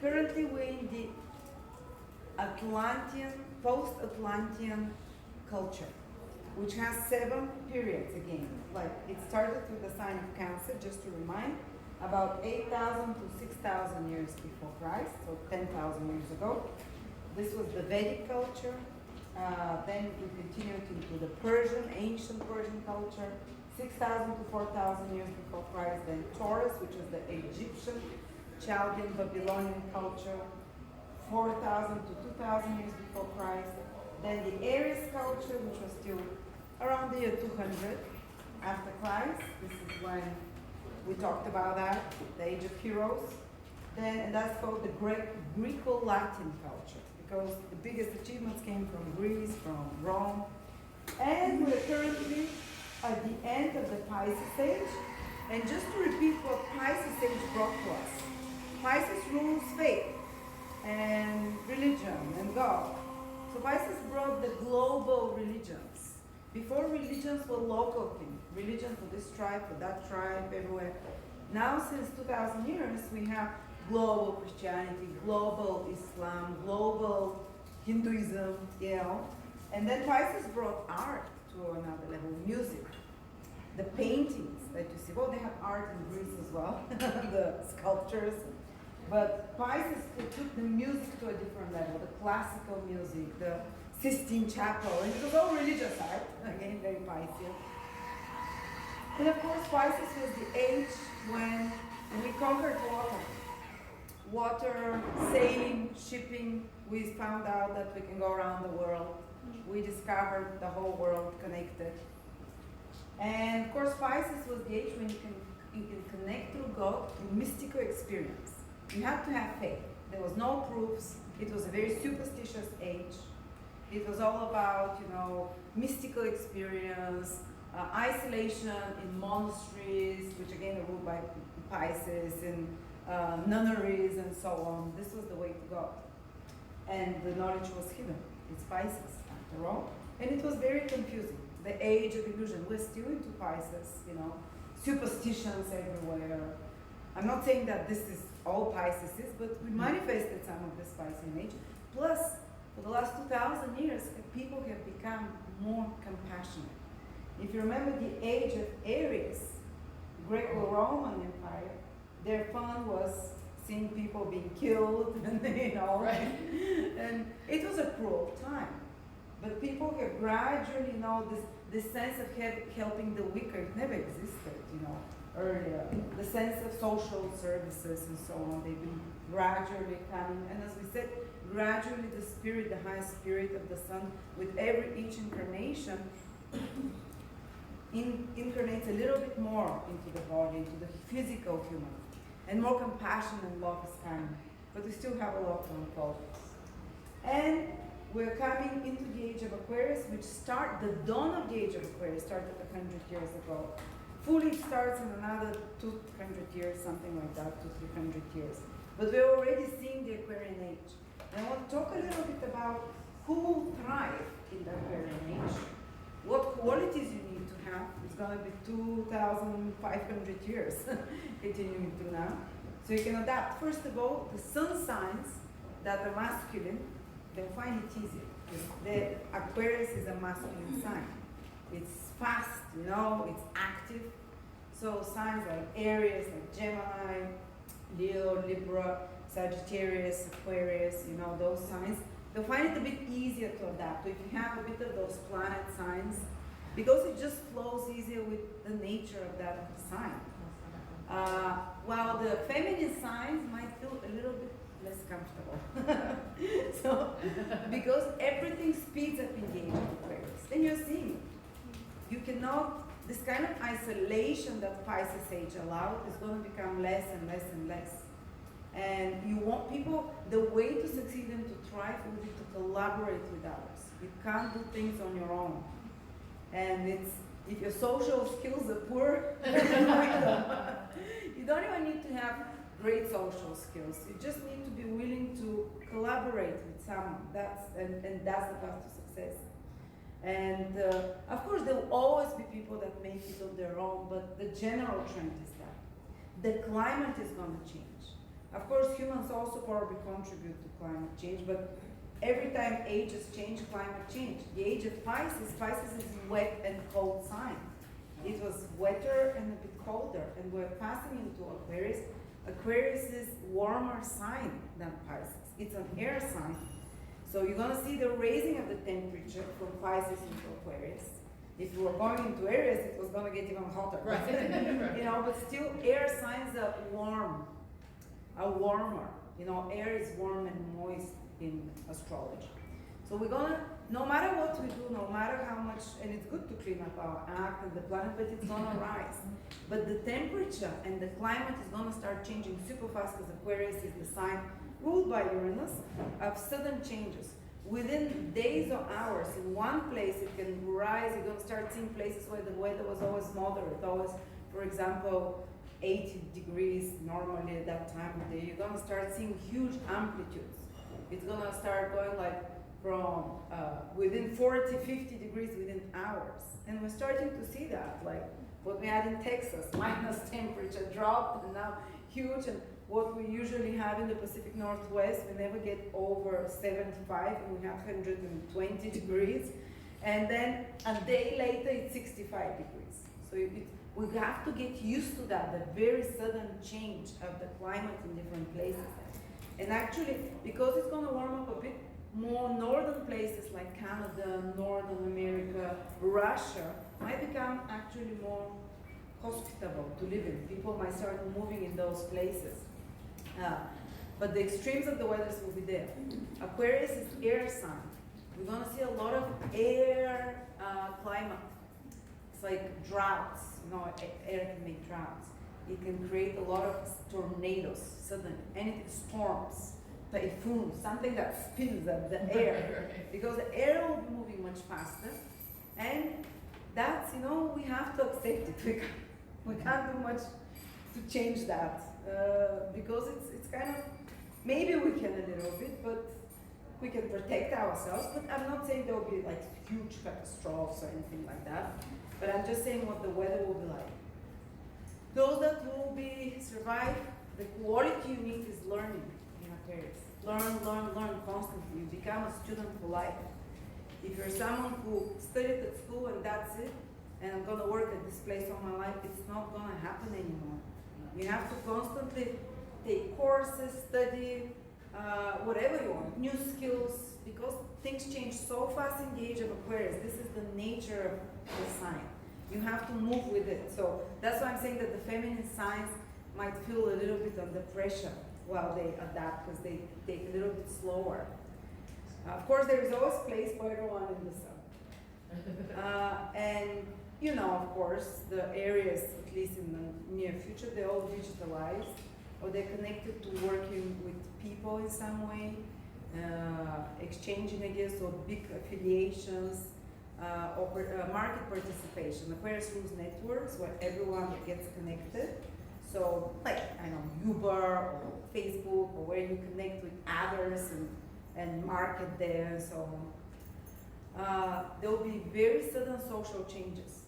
currently we're in the Atlantean, post-Atlantean culture, which has 7 periods again. Like it started with the sign of Cancer, just to remind, about 8,000 to 6,000 years before Christ, so 10,000 years ago. This was the Vedic culture. Then we continued into the Persian, ancient Persian culture, 6,000 to 4,000 years before Christ. Then Taurus, which is the Egyptian, Chaldean, Babylonian culture, 4,000 to 2,000 years before Christ. Then the Aries culture, which was still around the year 200 after Christ. This is when we talked about that, the Age of Heroes. Then, and that's called the Greco-Latin culture, because the biggest achievements came from Greece, from Rome. And we're currently at the end of the Pisces age. And just to repeat what Pisces age brought to us. Pisces rules faith and religion and God. So Pisces brought the global religions. Before, religions were local things. Religion for this tribe, for that tribe, everywhere. Now, since 2,000 years, we have global Christianity, global Islam, global Hinduism, you know. And then Pisces brought art to another level, music. The paintings that you see, well, they have art in Greece as well, the sculptures. But Pisces took the music to a different level, the classical music, the Sistine Chapel, and it was all religious art, again, very Piscean. And of course, Pisces was the age when we conquered water. Water, sailing, shipping, we found out that we can go around the world. We discovered the whole world connected. And of course, Pisces was the age when you can connect through God in mystical experience. You have to have faith. There was no proofs. It was a very superstitious age. It was all about, you know, mystical experience, isolation in monasteries, which again are ruled by Pisces, and nunneries and so on. This was the way to go. And the knowledge was hidden. It's Pisces, after all. And it was very confusing. The age of illusion. We're still into Pisces, you know, superstitions everywhere. I'm not saying that this is all Pisces is, but we manifested some of this Piscean age. Plus, for the last 2,000 years, people have become more compassionate. If you remember the age of Aries, Greco-Roman Empire, their fun was seeing people being killed, and you know, right? And it was a cruel time. But people have gradually, you know, this sense of helping the weaker, it never existed, you know, earlier. The sense of social services and so on, they've been gradually coming. And as we said, gradually the spirit, the high spirit of the sun, with each incarnation, incarnates a little bit more into the body, into the physical human. And more compassion and love is coming. But we still have a lot to unfold. And we're coming into the age of Aquarius, which the dawn of the age of Aquarius started 100 years ago. Fully it starts in another 200 years, something like that, 200-300 years. But we're already seeing the Aquarian age. And I want to talk a little bit about who will thrive in the Aquarian age, what qualities you need to have. It's going to be 2,500 years continuing to now. So you can adapt. First of all, the sun signs that are masculine, they'll find it easier. The Aquarius is a masculine sign. It's fast, you know, it's active. So signs like Aries, like Gemini, Leo, Libra, Sagittarius, Aquarius, you know, those signs, they'll find it a bit easier to adapt. So if you have a bit of those planet signs, because it just flows easier with the nature of that sign. While the feminine signs might feel a little bit less comfortable. So, because everything speeds up in the age of Aquarius. And you're seeing it. You cannot, this kind of isolation that Pisces age allowed is going to become less and less and less. And you want people, the way to succeed and to thrive will be to collaborate with others. You can't do things on your own. And if your social skills are poor, you don't even need to have great social skills. You just need to be willing to collaborate with someone. That's the path to success. And of course, there will always be people that make it on their own, but the general trend is that the climate is going to change. Of course, humans also probably contribute to climate change, but every time ages change, climate change. The age of Pisces, Pisces is wet and cold sign. It was wetter and a bit colder, and we're passing into Aquarius. Aquarius is warmer sign than Pisces. It's an air sign. So you're gonna see the raising of the temperature from Pisces into Aquarius. If you were going into Aries, it was gonna get even hotter. Right. You know, but still air signs are warm, are warmer. You know, air is warm and moist in astrology. So we're gonna, no matter what we do, no matter how much, and it's good to clean up our act and the planet, but it's gonna rise. But the temperature and the climate is gonna start changing super fast because Aquarius is the sign ruled by Uranus of sudden changes. Within days or hours, in one place it can rise. You're gonna start seeing places where the weather was always moderate, always, for example, 80 degrees normally at that time of day. You're gonna start seeing huge amplitudes. It's gonna start going like from within 40, 50 degrees within hours. And we're starting to see that, like what we had in Texas, minus temperature dropped and now huge. And what we usually have in the Pacific Northwest, we never get over 75, and we have 120 degrees. And then a day later, it's 65 degrees. So we have to get used to that, the very sudden change of the climate in different places. And actually, because it's gonna warm up a bit, more northern places like Canada, Northern America, Russia might become actually more hospitable to live in. People might start moving in those places. But the extremes of the weathers will be there. Aquarius is air sign. We're gonna see a lot of air climate. It's like droughts, you know, air can make droughts. It can create a lot of tornadoes suddenly, anything, storms, typhoons, something that spins up the air. Because the air will be moving much faster. And that's, you know, we have to accept it. We can't do much to change that. Because it's kind of, maybe we can a little bit, but we can protect ourselves. But I'm not saying there will be like huge catastrophes or anything like that. But I'm just saying what the weather will be like. Those that will be survive, the quality you need is learning in Aquarius. Learn constantly. You become a student for life. If you're someone who studied at school and that's it, and I'm gonna work at this place all my life, it's not gonna happen anymore. You have to constantly take courses, study, whatever you want, new skills, because things change so fast in the age of Aquarius. This is the nature of the sign. You have to move with it. So that's why I'm saying that the feminine signs might feel a little bit under pressure while they adapt, because they take a little bit slower. Of course, there is always place for everyone in the sun. And you know, of course, the areas, at least in the near future, they're all digitalized, or they're connected to working with people in some way, exchanging ideas, so big affiliations, or market participation. Aquarius rules networks where everyone gets connected. So, like, I know, Uber or Facebook, or where you connect with others and market there and so on. There will be very sudden social changes.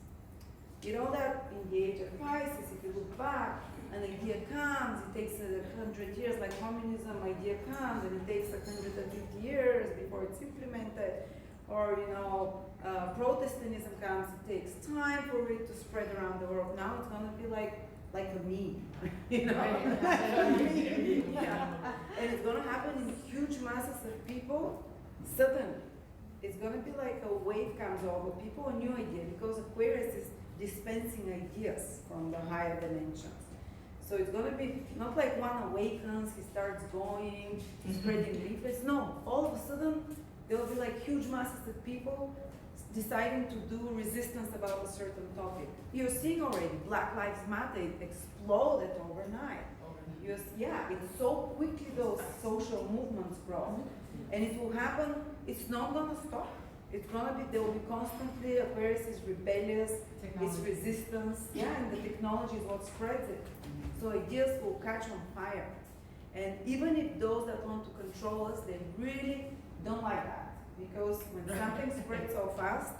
You know that in the age of Pisces, if you look back, an idea comes, it takes 100 years, like communism idea comes, and it takes 150 years before it's implemented. Or, you know, Protestantism comes, it takes time for it to spread around the world. Now it's gonna be like a meme, you know? Yeah. And it's gonna happen in huge masses of people suddenly. It's gonna be like a wave comes over people, a new idea, because Aquarius is dispensing ideas from the higher dimensions. So it's gonna be not like one awakens, he starts going, spreading leaflets. No, all of a sudden, there will be like huge masses of people deciding to do resistance about a certain topic. You're seeing already, Black Lives Matter, it exploded overnight. Yeah, it's so quickly those social movements grow. And it will happen, it's not gonna stop. It's gonna be, there will be constantly, Aquarius is rebellious, it's resistance. Yeah, and the technology is what spreads it. So ideas will catch on fire. And even if those that want to control us, they really don't like that. Because when something spreads so fast,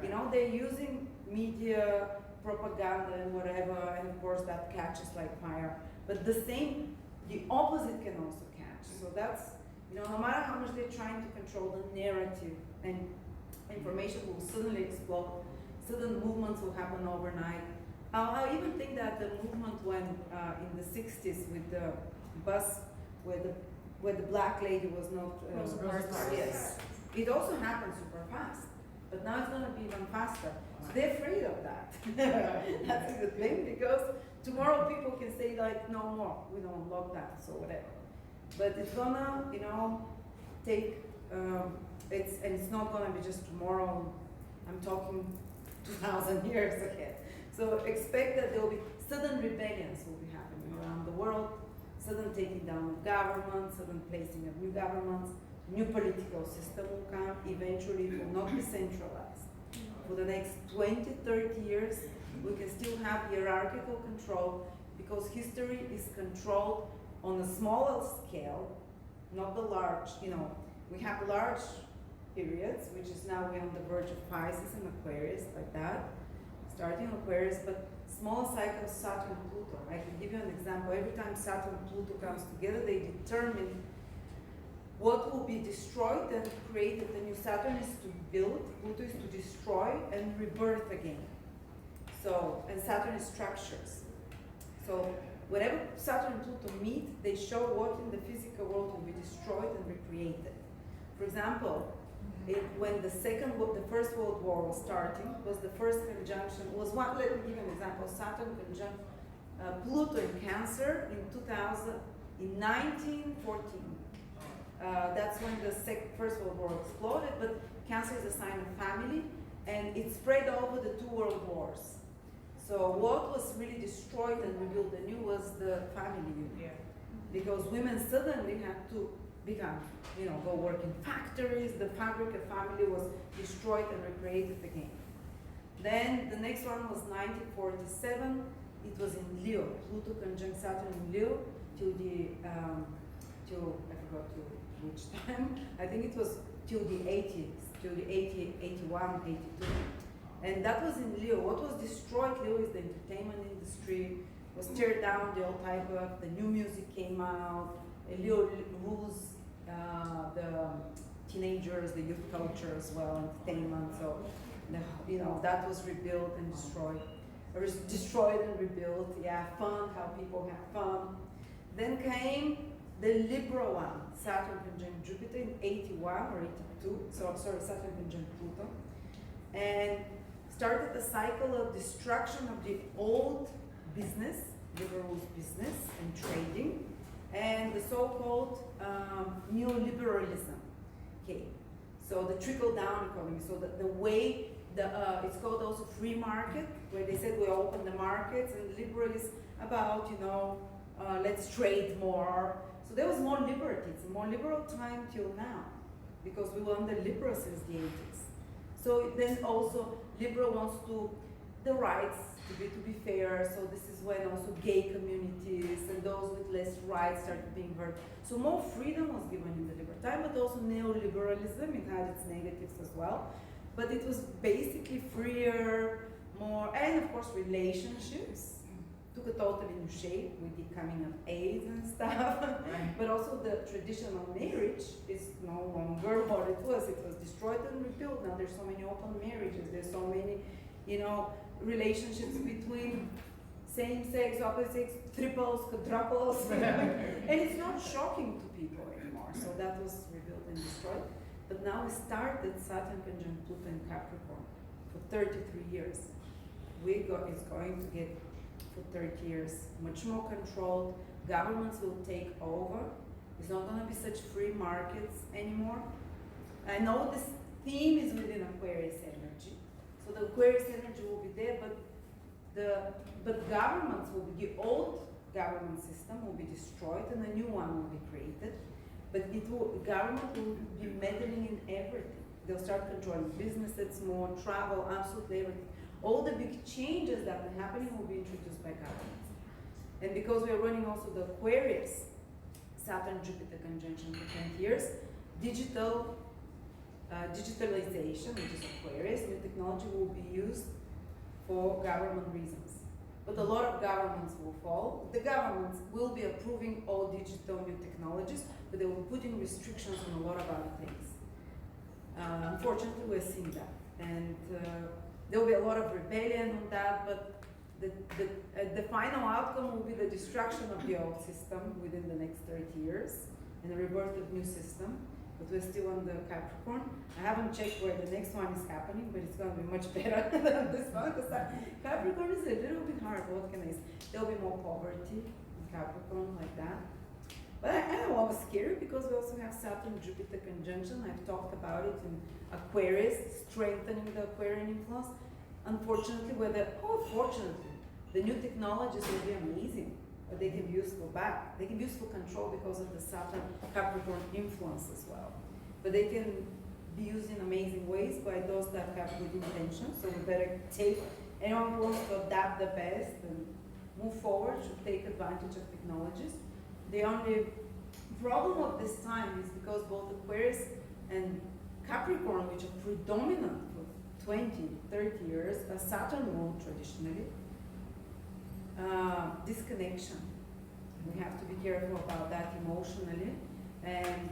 you know, they're using media, propaganda and whatever, and of course that catches like fire. But the same the opposite can also catch. So that's, no matter how much they're trying to control the narrative, and information will suddenly explode, sudden movements will happen overnight. I even think that the movement when in the 60s with the bus where the black lady was not Rosa Parks. yes, it also happened super fast, but now it's going to be even faster. So they're afraid of that. That's a good thing, because tomorrow people can say like, no more, we don't lock that, so whatever. But it's gonna, take it's not gonna be just tomorrow. I'm talking 2,000 years ahead. So expect that there will be sudden rebellions will be happening around the world, sudden taking down of governments, sudden placing of new governments, new political system will come. Eventually, it will not be centralized. For the next 20, 30 years, we can still have hierarchical control, because history is controlled on a smaller scale, not the large, we have large periods, which is now we're on the verge of Pisces and Aquarius, like that, starting Aquarius, but small cycles, Saturn, Pluto. I can give you an example. Every time Saturn and Pluto comes together, they determine what will be destroyed and created. The new Saturn is to build, Pluto is to destroy and rebirth again. So, and Saturn is structures. So, wherever Saturn and Pluto meet, they show what in the physical world will be destroyed and recreated. For example, when the First World War was starting, was the first conjunction, let me give you an example. Saturn conjunct Pluto in Cancer in 1914. That's when the First World War exploded, but Cancer is a sign of family, and it spread over the two world wars. So what was really destroyed and rebuilt anew was the family unit. Because women suddenly had to become, go work in factories. The fabric of family was destroyed and recreated again. Then the next one was 1947. It was in Leo. Pluto conjunct Saturn in Leo till I forgot which time. I think it was till the 80s, till the 80, 81, 82. And that was in Leo. What was destroyed, Leo, is the entertainment industry, was teared down, the old type of, the new music came out, Leo rules the teenagers, the youth culture as well, entertainment, so, that was rebuilt and destroyed. Or destroyed and rebuilt, fun, how people have fun. Then came the liberal one, Saturn conjunct Jupiter in 81 or 82, Saturn conjunct Pluto. And started the cycle of destruction of the old business, liberal business and trading, and the so-called Neoliberalism. Okay, so the trickle-down economy. So the way it's called also free market, where they said we open the markets, and liberal is about let's trade more. So there was more liberty. It's a more liberal time till now, because we were under liberal since the 80s. So then also liberal wants the rights to be fair. So this is when also gay communities and those with less rights started being heard. So more freedom was given in the liberal time, but also neoliberalism, it had its negatives as well. But it was basically freer, more, and of course relationships took a totally new shape with the coming of AIDS and stuff. Right. But also the traditional marriage is no longer what it was. It was destroyed and rebuilt. Now there's so many open marriages. There's so many, relationships between same-sex, opposite-sex, triples, quadruples. And it's not shocking to people anymore. So that was rebuilt and destroyed. But now we started Saturn conjunct Pluto in Capricorn for 33 years. It's going to get for 30 years, much more controlled. Governments will take over. It's not going to be such free markets anymore. I know this theme is within Aquarius energy, so the Aquarius energy will be there, but governments will be, the old government system will be destroyed and a new one will be created. But government will be meddling in everything. They'll start controlling businesses more, travel, absolutely everything. All the big changes that are happening will be introduced by governments. And because we are running also the Aquarius, Saturn-Jupiter conjunction for 20 years, digitalization, which is Aquarius, new technology will be used for government reasons. but a lot of governments will fall. The governments will be approving all digital new technologies, but they will be putting restrictions on a lot of other things. Unfortunately, we're seeing that. And there will be a lot of rebellion on that, but the final outcome will be the destruction of the old system within the next 30 years and the rebirth of new system. But we're still on the Capricorn. I haven't checked where the next one is happening, but it's going to be much better than this one, because Capricorn is a little bit hard. What can I say? There'll be more poverty in Capricorn, like that. But I know I was scary because we also have Saturn-Jupiter conjunction. I've talked about it in Aquarius, strengthening the Aquarian influence. Unfortunately, fortunately, the new technologies will be amazing, but they can be useful back. They can be useful control because of the Saturn-Capricorn influence as well. But they can be used in amazing ways by those that have good intentions. So we better take, anyone who wants to adapt the best and move forward should take advantage of technologies. The only problem of this time is because both Aquarius and Capricorn, which are predominant for 20, 30 years, a Saturn rule traditionally, disconnection. We have to be careful about that emotionally, and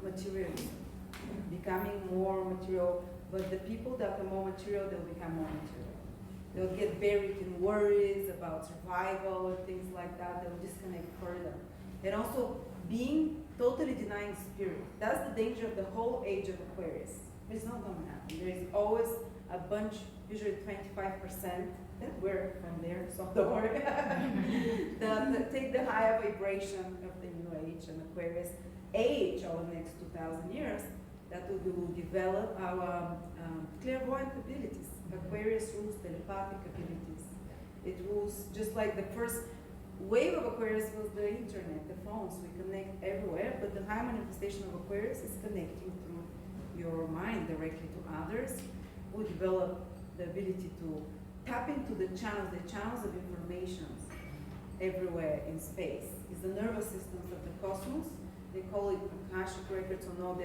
materialism, becoming more material. But the people that are more material, they'll become more material. They'll get buried in worries about survival or things like that. They'll disconnect further. And also being totally denying spirit. That's the danger of the whole age of Aquarius. It's not going to happen. There is always a bunch, usually 25%, that we're from there, so don't worry, that take the higher vibration of the new age and Aquarius age over the next 2,000 years, that we will develop our clairvoyant abilities. Aquarius rules telepathic abilities. It rules, just like the first wave of Aquarius was the internet, the phones, we connect everywhere, but the high manifestation of Aquarius is connecting through your mind directly to others. We develop the ability to tap into the channels of information everywhere in space. It's the nervous systems of the cosmos. They call it Akashic records, or no,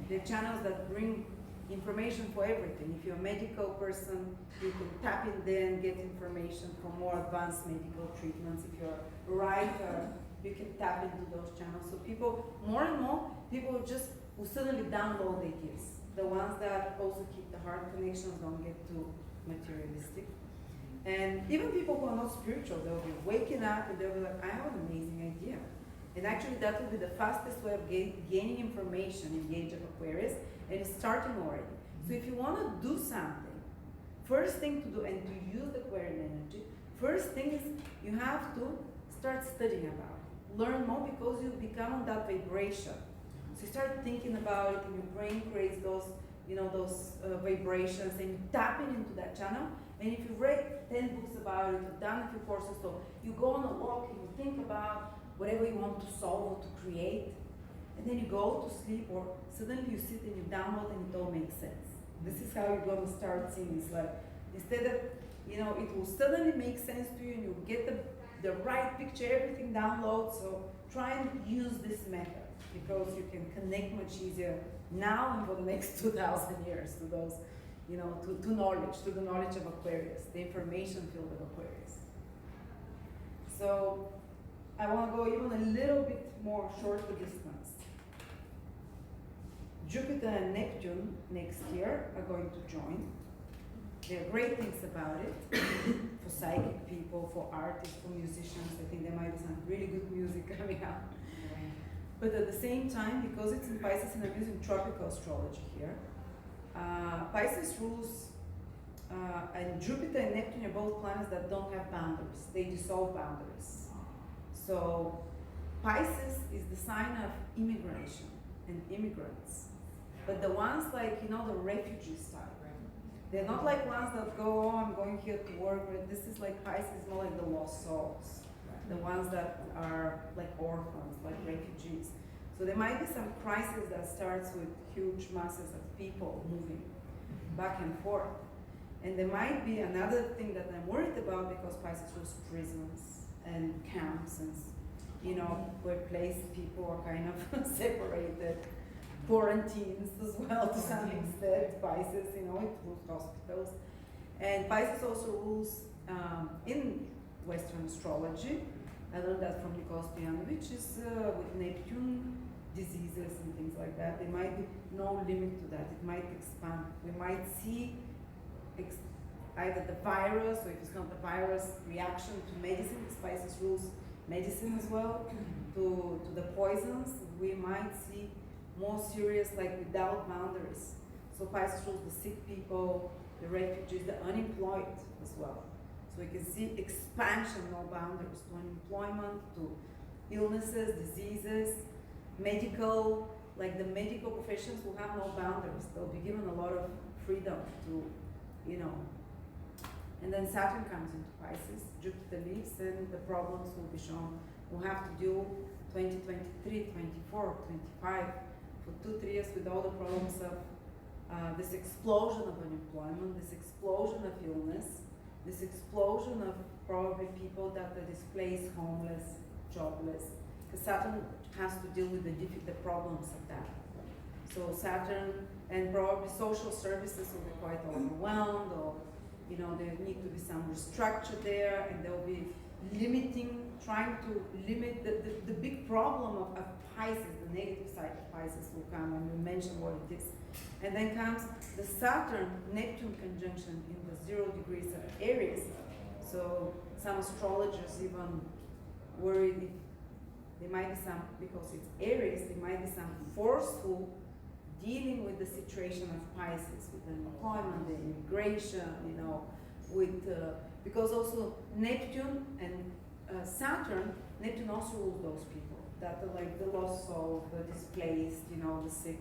they're channels that bring information for everything. If you're a medical person, you can tap in there and get information for more advanced medical treatments. If you're a writer, you can tap into those channels. So people, more and more, people just will suddenly download ideas. The ones that also keep the heart connections don't get too materialistic. And even people who are not spiritual, they'll be waking up and they'll be like, I have an amazing idea. And actually that will be the fastest way of gaining information in the age of Aquarius, and it's starting already. So if you want to do something, first thing to do, and to use the Aquarian energy, first thing is you have to start studying about it. Learn more, because you become on that vibration. So you start thinking about it, and your brain creates those, those vibrations, and you tap into that channel. And if you read 10 books about it, you've done a few courses, so you go on a walk and you think about whatever you want to solve or to create, and then you go to sleep, or suddenly you sit and you download and it all makes sense. This is how you're going to start seeing. It's like, instead of, it will suddenly make sense to you, and you get the right picture, everything downloads. So try and use this method, because you can connect much easier now and for the next 2,000 years to those, to knowledge, to the knowledge of Aquarius, the information field of Aquarius. So I want to go even a little bit more shorter distance. Jupiter and Neptune next year are going to join. There are great things about it for psychic people, for artists, for musicians. I think there might be some really good music coming out. But at the same time, because it's in Pisces and I'm using tropical astrology here, Pisces rules, and Jupiter and Neptune are both planets that don't have boundaries. They dissolve boundaries. So Pisces is the sign of immigration and immigrants. But the ones like, the refugees type. They're not like ones that go, oh, I'm going here to work. This is like Pisces, more like the lost souls. The ones that are like orphans, like refugees. So there might be some crisis that starts with huge masses of people moving back and forth. And there might be another thing that I'm worried about, because Pisces was prisons and camps and, where people are kind of separated, quarantines as well to some extent. Pisces, it rules hospitals. And Pisces also rules, in Western astrology. I learned that from Nikos Stojanovic, is with Neptune, diseases and things like that. There might be no limit to that. It might expand. We might see either the virus, or if it's not the virus, reaction to medicine. Pisces rules medicine as well, to the poisons. We might see more serious, like without boundaries. So Pisces rules the sick people, the refugees, the unemployed as well. So we can see expansion, no boundaries, to unemployment, to illnesses, diseases, medical, like the medical professions will have no boundaries. They'll be given a lot of freedom to, you know. And then Saturn comes into Pisces, Jupiter leaves, and the problems will be shown. We'll have to deal 2023, 24, 25, for 2-3 years with all the problems of this explosion of unemployment, this explosion of illness, this explosion of probably people that are displaced, homeless, jobless. Because Saturn has to deal with the problems of that. So Saturn, and probably social services will be quite overwhelmed, or you know, there need to be some restructure there, and they'll be trying to limit the big problem of Pisces, the negative side of Pisces will come, and we mentioned what it is. And then comes the Saturn-Neptune conjunction in the 0 degrees of Aries. So some astrologers even worried if there might be some, because it's Aries, there might be some forceful dealing with the situation of Pisces, with the employment, the immigration, you know, with, because also Neptune and Saturn, Neptune also rules those people that are like the lost souls, the displaced, you know, the sick.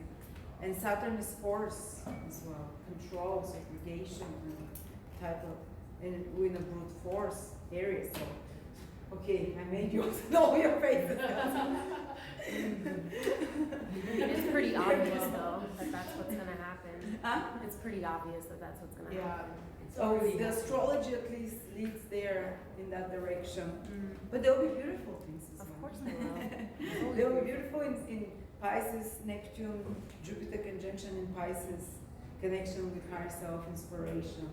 And Saturn is force as well, control, segregation, and type of, and with a brute force area. So, okay, I made you know your faces. It is pretty obvious, though, that that's what's going to happen. Huh? It's pretty obvious that that's what's going to happen. So the astrology at least leads there in that direction. But there will be beautiful things as well. Of course they will. They will be beautiful in Pisces, Neptune, Jupiter conjunction in Pisces, connection with higher self, inspiration,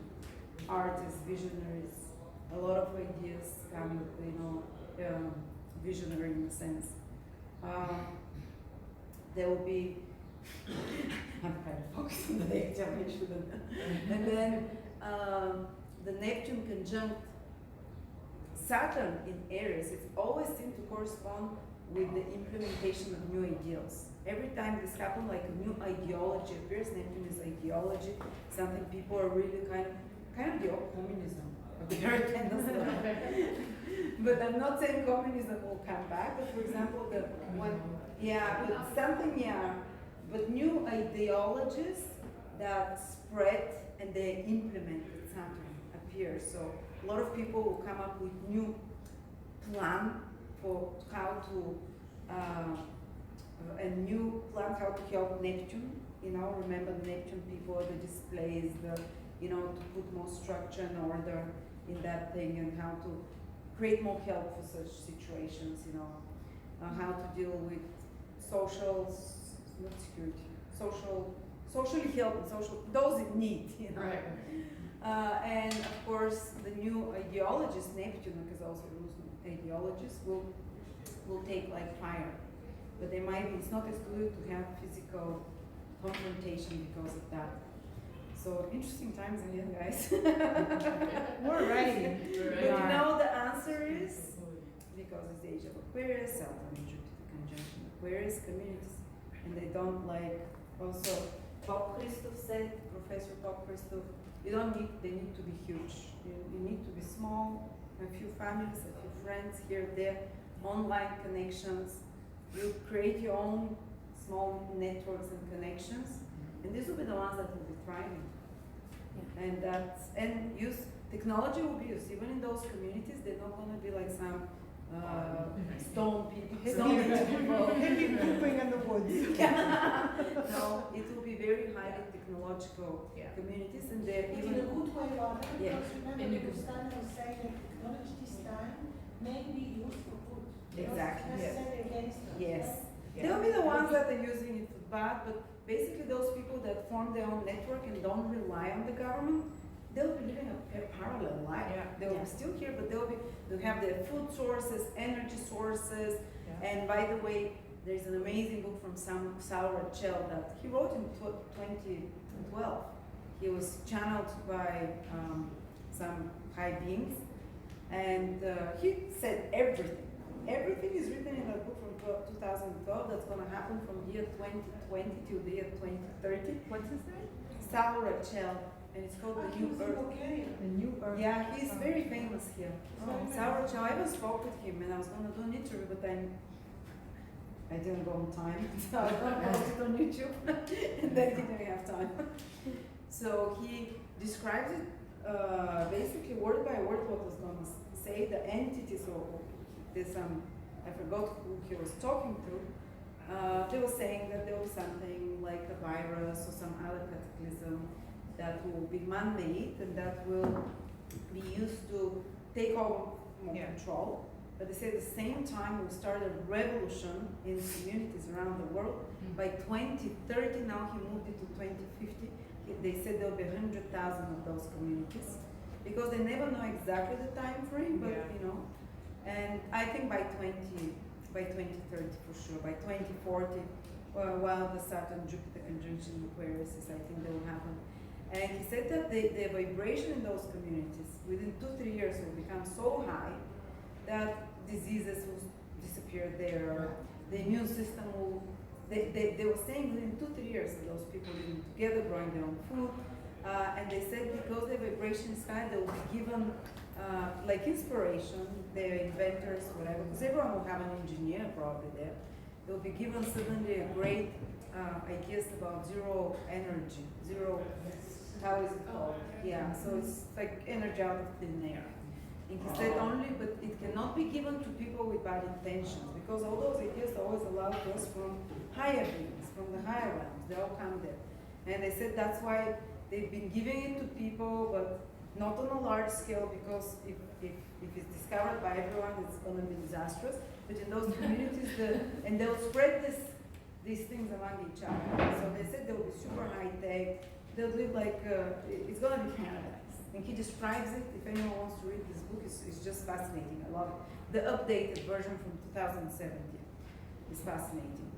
artists, visionaries, a lot of ideas coming, you know, visionary in a sense. There will be, I'm kind of focused on the Neptune, I shouldn't. And then the Neptune conjunct Saturn in Aries, it always seems to correspond with the implementation of new ideals. Every time this happens, like a new ideology appears, Neptune is ideology, something people are really kind of the old communism. But I'm not saying communism will come back, but for example, but something, but new ideologies that spread and they implemented Saturn appear. So a lot of people will come up with new plan for how to help Neptune. You know, remember the Neptune people, the displays, you know, to put more structure and order in that thing, and how to create more help for such situations. You know, how to deal with socially helping those in need. You know. Right. And of course, the new ideologies, Neptune, because also rules ideologies, will take like fire. But they might be, it's not excluded to have physical confrontation because of that. So interesting times ahead, guys. We're ready. But you know the answer is, because it's the age of Aquarius, Saturn and Jupiter conjunction Aquarius communities, and they don't like, also Pop Christoph said, Professor Pop Christoph, they need to be huge. You need to be small, a few families, a few friends here, there, online connections. You create your own small networks and connections, and these will be the ones that will be thriving. Yeah. And technology will be used, even in those communities, they're not going to be like some stone people, Heavy pooping in the woods. No, it will be very highly technological communities, and they're But even in a good way, rather, Yeah. because remember, Stan was saying that technology this time may be used for good. Exactly. Not necessarily against us. Yes. Right? They'll be the ones that are using it for bad, but basically those people that form their own network and don't rely on the government, they'll be living a parallel life. Yeah. They'll Yeah. be still here, but they'll have their food sources, energy sources. Yeah. And by the way, there's an amazing book from Saura Chell that he wrote in 2012. He was channeled by some high beings, and he said everything. Everything is written in that book from 2012 that's going to happen from the year 2020 to the year 2030. What's his name? Saura Chell, and it's called The New Earth. The New Earth. Yeah, he's very famous here. Oh. Saura Chell, I even spoke with him, and I was going to do an interview, but then I didn't go on time, so I was going to post it on YouTube, and then didn't have time. So he describes it basically word by word what was going to say, the entities, or there's I forgot who he was talking to, they were saying that there was something like a virus or some other cataclysm that will be man-made and that will be used to take over more control. But they say at the same time we'll start a revolution in communities around the world. By 2030, now he moved it to 2050. They said there'll be 100,000 of those communities because they never know exactly the time frame, but you know. And I think by 2030 for sure, by 2040, while the Saturn Jupiter conjunction in Aquarius is, I think that will happen. And he said that the vibration in those communities within 2-3 years will become so high that diseases will disappear there. The immune system will. They were saying within 2-3 years of those people living together, growing their own food, and they said because the vibration is high, they will be given like inspiration. They're inventors, whatever, because everyone will have an engineer probably there. They'll be given suddenly a great ideas about zero energy, zero. How is it called? Yeah, so it's like energy out of thin air. And he said only, but it cannot be given to people with bad intentions because all those ideas are always allowed to us from higher beings, from the higher realms. They all come there. And they said that's why they've been giving it to people, but not on a large scale because if it's discovered by everyone, it's going to be disastrous. But in those communities, and they'll spread these things among each other. So they said they'll be super high tech. They'll live like, it's going to be paradise. And he describes it. If anyone wants to read this book, it's just fascinating. I love it. The updated version from 2017 is fascinating.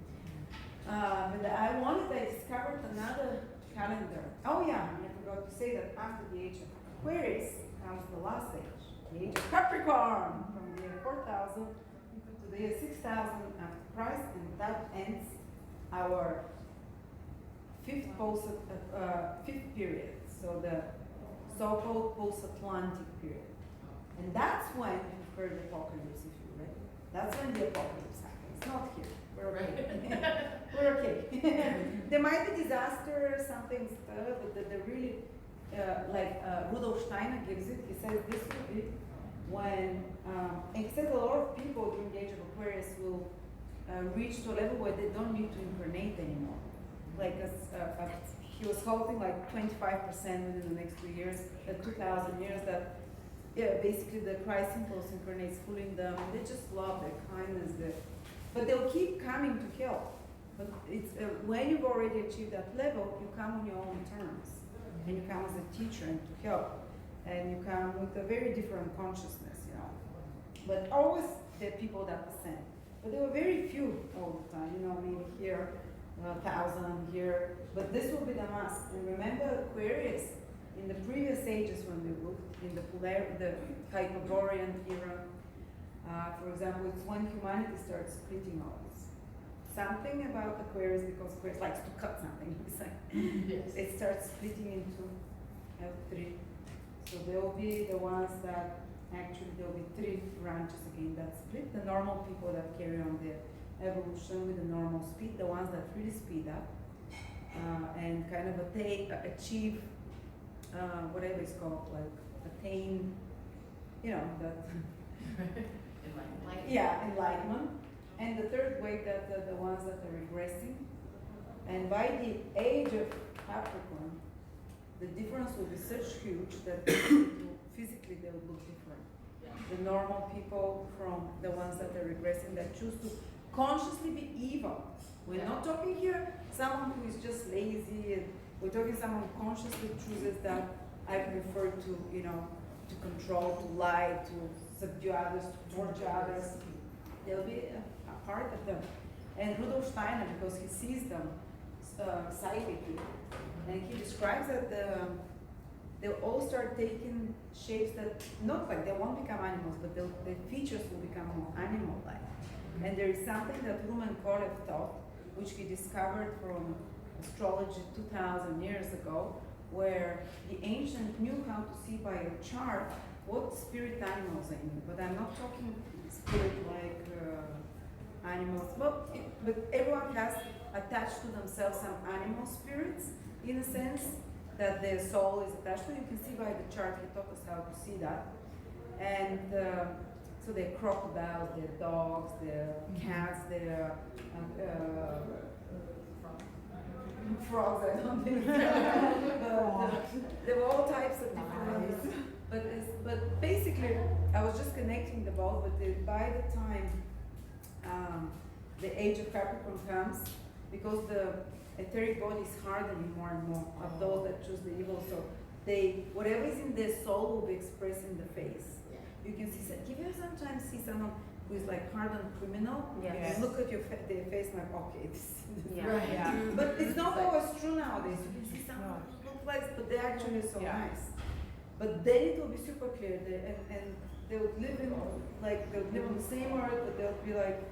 But I discovered another calendar. Oh yeah, and I forgot to say that after the age of Aquarius comes the last age, the age of Capricorn, from the year 4000 to the year 6000 after Christ, and that ends our fifth period. So the so-called post-Atlantic period. And that's when you've heard the apocalypse, if you read. That's when the apocalypse happens. It's not here. We're okay. We're okay. There might be disaster, something stuff, but the really, like Rudolf Steiner gives it, he says this will be when, and he said a lot of people during the age of Aquarius will reach to a level where they don't need to incarnate anymore. Like he was hoping like 25% within the next 2 years, 2,000 years, that basically the Christ impulse incarnates fully in them, and they just love their kindness, but they'll keep coming to help. But it's when you've already achieved that level, you come on your own terms, and you come as a teacher and to help, and you come with a very different consciousness, you know. But always there are people that ascend, but there were very few all the time, you know, maybe here. 1,000 here, but this will be the mass. And remember Aquarius, in the previous ages when we looked, in the Hyperborean era, for example, it's when humanity starts splitting always. Something about Aquarius, because Aquarius likes to cut something, it starts splitting into three. So there will be the ones that, actually there will be 3 branches again that split, the normal people that carry on their evolution with a normal speed, the ones that really speed up and kind of achieve whatever it's called, like attain, you know, that enlightenment. And the third wave, that the ones that are regressing. And by the age of Capricorn, the difference will be such huge that physically they will look different. The normal people from the ones that are regressing, that choose to consciously be evil. We're not talking here someone who is just lazy, and we're talking someone who consciously chooses that I prefer to, to control, to lie, to subdue others, to torture others. They'll be a part of them. And Rudolf Steiner, because he sees them psychically, and he describes that they'll all start taking shapes that, not like they won't become animals, but the features will become more animal-like. And there is something that Rumen Kolev thought, which he discovered from astrology 2,000 years ago, where the ancient knew how to see by a chart what spirit animals are in. But I'm not talking spirit like animals, but everyone has attached to themselves some animal spirits, in a sense, that their soul is attached to. You can see by the chart, he taught us how to see that. And so they're crocodiles, they're dogs, they're cats, they're frogs, I don't think. There were all types of different but basically, I was just connecting the both, but by the time the age of Capricorn comes, because the etheric body is hardening more and more of those that choose the evil, so whatever is in their soul will be expressed in the face. You can see, you sometimes see someone who is like hardened criminal, Yes. and look at their face like, okay, this Yeah. right. Yeah. But it's not always true nowadays. You can see someone who looks like, but they actually are so nice. But then it will be super clear, and they would live in, like, they would live on the same earth, but they'll be like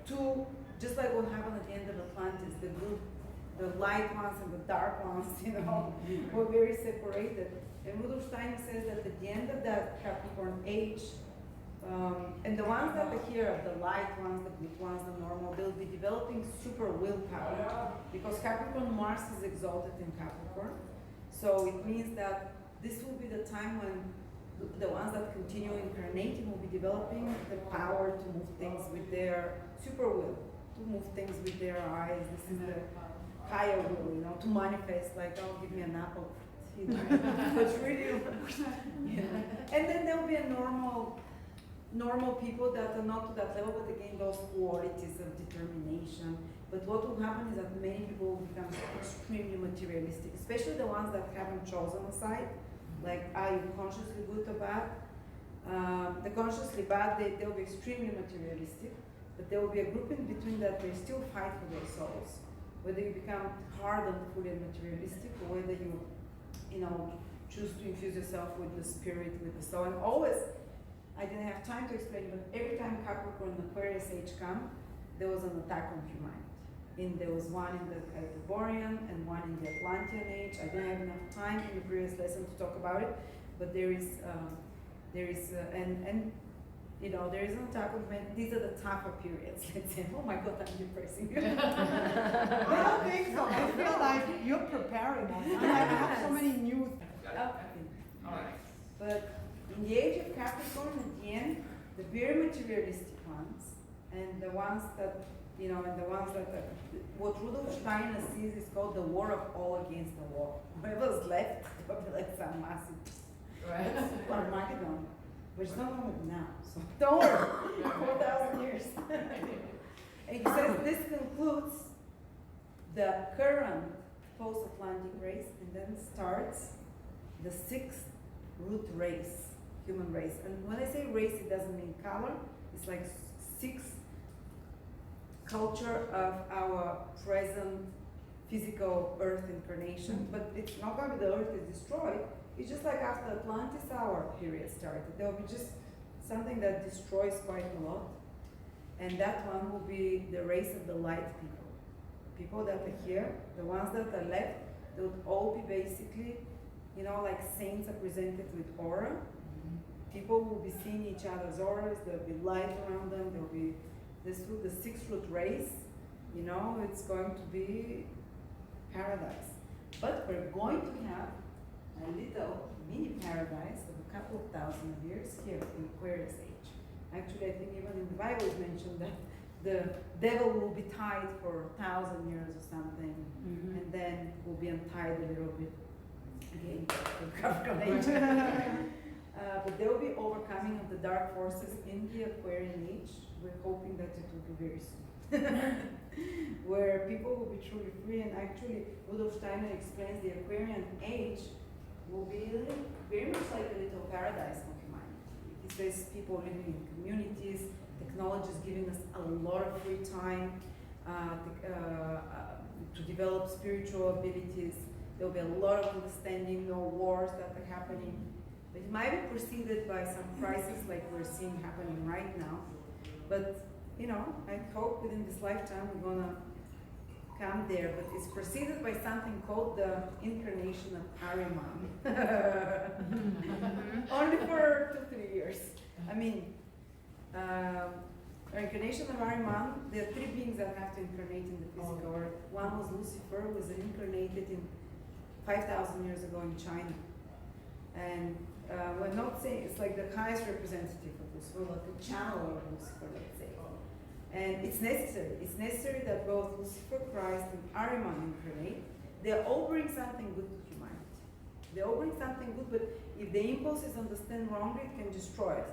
two, just like what happened at the end of Atlantis, the light ones and the dark ones, were very separated. And Rudolf Steiner says that at the end of that Capricorn age, and the ones that are here, the light ones, the good ones, the normal, they'll be developing super willpower, because Capricorn, Mars is exalted in Capricorn. So it means that this will be the time when the ones that continue incarnating will be developing the power to move things with their super will, to move things with their eyes. This is the higher will, to manifest, like, oh, give me an apple. But really, And then there will be a normal people that are not to that level, but again, those qualities of determination. But what will happen is that many people will become extremely materialistic, especially the ones that haven't chosen a side. Like, are you consciously good or bad? The consciously bad, they'll be extremely materialistic, but there will be a group in between that they still fight for their souls. Whether you become hardened, fully materialistic, or whether you choose to infuse yourself with the spirit, with the soul. And always, I didn't have time to explain, but every time Capricorn and Aquarius age come, there was an attack on humanity. There was one in the Hyperborean and one in the Atlantean age. I didn't have enough time in the previous lesson to talk about it, but there is an attack on men. These are the tougher periods. Let's say, oh my God, I'm depressing you. I don't think so. I feel like you're preparing us. I have so many new things. But in the age of Capricorn, at the end, the very materialistic ones, and the ones that, what Rudolf Steiner sees is called the war of all against the war. Whoever's left, will be like some massive, that's Armageddon, which is not only now, so don't worry, 4,000 years. And he says this concludes the current post-Atlantic race, and then starts the sixth root race, human race. And when I say race, it doesn't mean color. It's like sixth culture of our present physical Earth incarnation. But it's not going to be the Earth is destroyed. It's just like after Atlantis, our period started. There will be just something that destroys quite a lot. And that one will be the race of the light people. People that are here, the ones that are left, they would all be basically, like saints are presented with aura. People will be seeing each other's auras, there'll be light around them, there'll be the sixth root race, it's going to be paradise. But we're going to have a little mini paradise of a couple of thousand years here in Aquarius age. Actually, I think even in the Bible it's mentioned that the devil will be tied for 1,000 years or something, and then will be untied a little bit again to Capricorn age. But there will be overcoming of the dark forces in the Aquarian age. We're hoping that it will be very soon. Where people will be truly free, and actually Rudolf Steiner explains the Aquarian age will be very much like a little paradise for humanity. He says people living in communities, technology is giving us a lot of free time to develop spiritual abilities. There will be a lot of understanding, no wars that are happening. But it might be preceded by some crisis like we're seeing happening right now. But, you know, I hope within this lifetime we're gonna come there. But it's preceded by something called the incarnation of Ahriman. Only for 2-3 years. I mean, incarnation of Ahriman, there are 3 beings that have to incarnate in the physical world. One was Lucifer, who was incarnated in 5,000 years ago in China. And we're not saying it's like the highest representative of Lucifer, like a channel of Lucifer, let's say. And it's necessary. It's necessary that both Lucifer, Christ, and Ahriman incarnate. They all bring something good to humanity. They all bring something good, but if the impulse is understood wrongly, it can destroy it.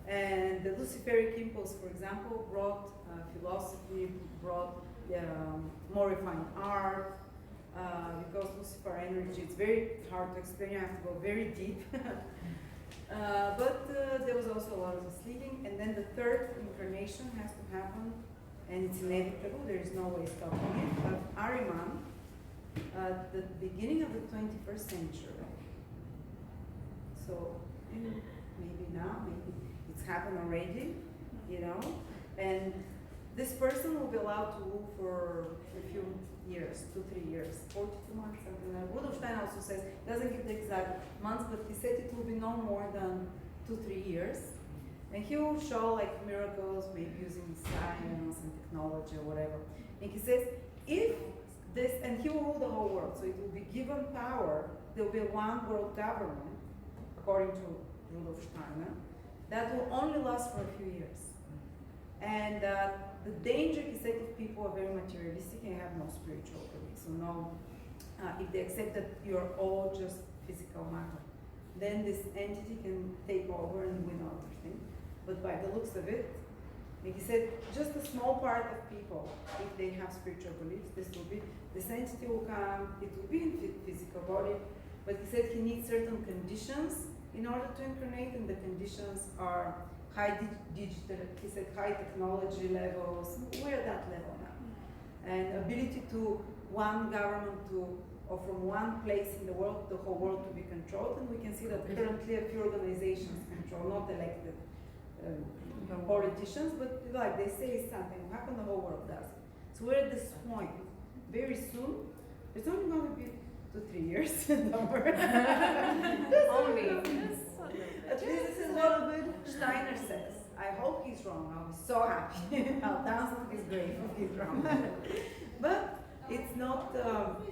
And the Luciferic impulse, for example, brought philosophy, brought more refined art, because Lucifer energy, it's very hard to explain, you have to go very deep. But there was also a lot of misleading. And then the 3rd incarnation has to happen, and it's inevitable, there is no way stopping it, of Ahriman at the beginning of the 21st century. So, maybe now, maybe it's happened already, you know, and this person will be allowed to rule for a few years, 2-3 years, 42 months, something like that. Rudolf Steiner also says, doesn't give the exact months, but he said it will be no more than 2-3 years. And he will show like miracles, maybe using science and technology or whatever. And he says, if this, and he will rule the whole world, so it will be given power, there will be one world government, according to Rudolf Steiner, that will only last for a few years. And the danger, he said, if people are very materialistic and have no spiritual beliefs, so no, if they accept that you're all just physical matter, then this entity can take over and win everything. But by the looks of it, like he said, just a small part of people, if they have spiritual beliefs, this entity will come, it will be in physical body, but he said he needs certain conditions in order to incarnate, and the conditions are high digital, he said high technology levels, we're at that level now. And ability to one government to, or from one place in the world, the whole world to be controlled, and we can see that currently a few organizations control, not elected politicians, but like they say something will happen, the whole world does. So we're at this point. Very soon, it's only going to be 2-3 years, don't worry. Only. At least this is what Steiner says. I hope he's wrong. I'll be so happy. I'll dance on his grave if he's wrong. But it's not,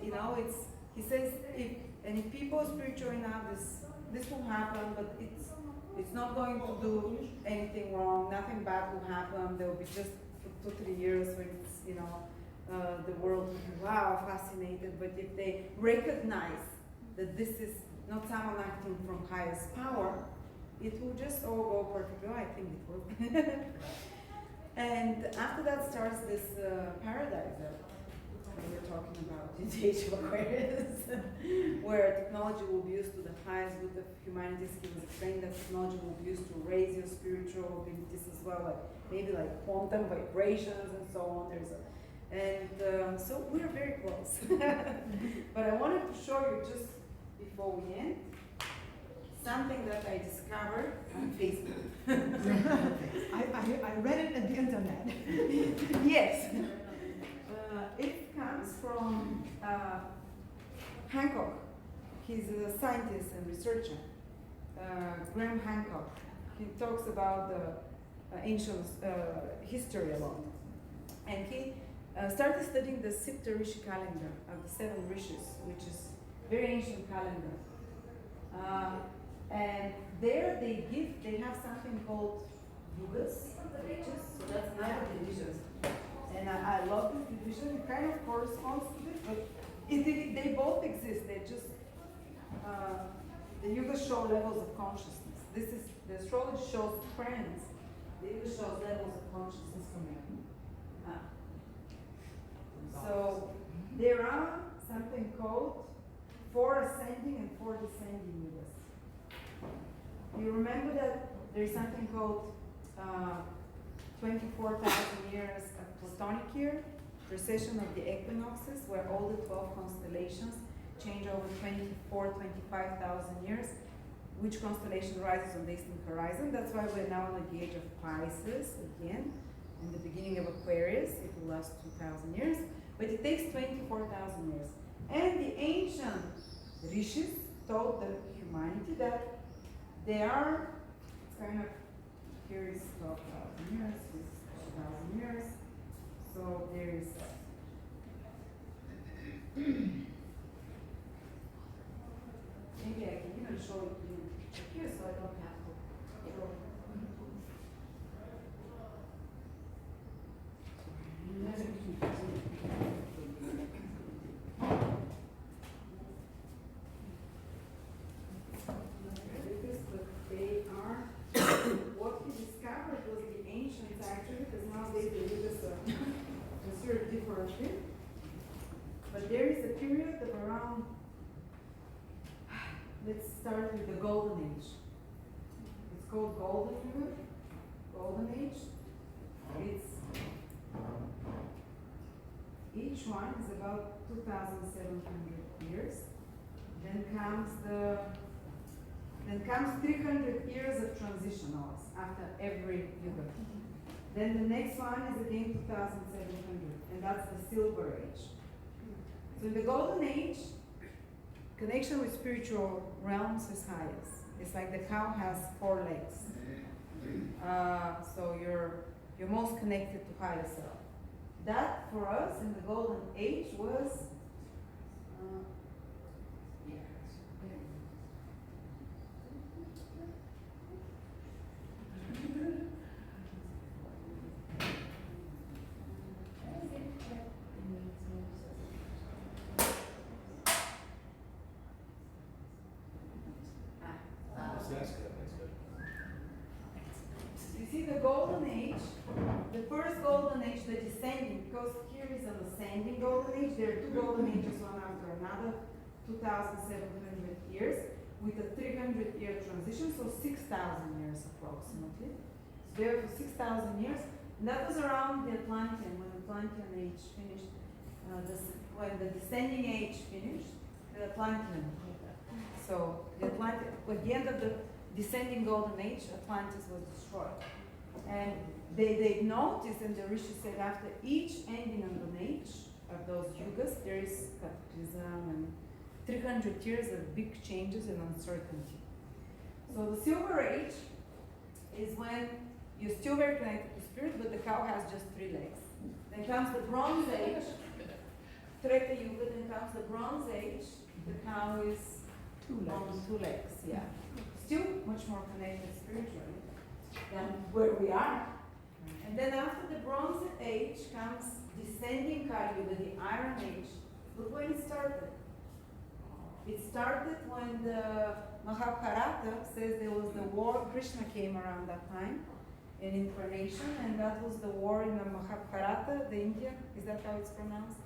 you know, it's, he says, if people are spiritual enough, this will happen, but it's not going to do anything wrong, nothing bad will happen. There will be just 2-3 years when it's, you know, the world will be, wow, fascinated. But if they recognize that this is not someone acting from highest power, it will just all go perfectly. I think it will. And after that starts this paradise that we were talking about in the age of Aquarius, where technology will be used to the highest good of humanity. He was explaining that technology will be used to raise your spiritual abilities as well, like maybe like quantum vibrations and so on. So we're very close. But I wanted to show you just before we end something that I discovered on Facebook. I read it at the internet. Yes. It comes from Hancock. He's a scientist and researcher. Graham Hancock. He talks about the ancient history a lot. And he started studying the Saptarishi calendar of the 7 rishis, which is very ancient calendar. And there they have something called yugas, ages, so that's another division. And I love this division, it kind of corresponds to this, but they both exist, they just, the yugas show levels of consciousness. This is, the astrology shows trends, the yuga shows levels of consciousness for me. So there are something called 4 ascending and 4 descending yugas. You remember that there is something called 24,000 years of Platonic year, precession of the equinoxes, where all the 12 constellations change over 25,000 years. Which constellation rises on the eastern horizon? That's why we're now in the age of Pisces again, in the beginning of Aquarius. It will last 2,000 years, but it takes 24,000 years. And the ancient rishis told the humanity that they are, it's kind of, here is 12,000 years, this is 12,000 years. So there is, maybe I can even show it to you here so I don't have to draw. But they are, what we discovered was the ancients actually, because nowadays they do this considered differently. But there is a period of around, let's start with the Golden Age. It's called Golden Age. It's, each one is about 2,700 years. Then comes 300 years of transition after every yuga. Then the next one is again 2,700, and that's the Silver Age. So in the Golden Age, connection with spiritual realms is highest. It's like the cow has 4 legs. So you're most connected to higher self. That for us in the Golden Age was That's good, that's good. you see the Golden Age, the first Golden Age, the descending, because here is an ascending Golden Age. There are 2 Golden Ages, one after another, 2,700 years, with a 300-year transition, so 6,000 years approximately. So there for 6,000 years, and that was around the Atlantean, when the Atlantean Age finished, when the descending age finished, the Atlantean. So at the end of the descending Golden Age, Atlantis was destroyed. And they noticed, and the Rishi said, after each ending of an age of those yugas, there is cataclysm and 300 years of big changes and uncertainty. So the Silver Age is when you're still very connected to spirit, but the cow has just 3 legs. Then comes the Bronze Age, Treta Yuga, then comes the Bronze Age, the cow is 2 legs. on 2 legs, yeah. Still much more connected spiritually than where we are. And then after the Bronze Age comes descending Kali Yuga, the Iron Age. Look when it started. It started when the Mahabharata says there was the war. Krishna came around that time in incarnation, and that was the war in the Mahabharata, the Indian, is that how it's pronounced?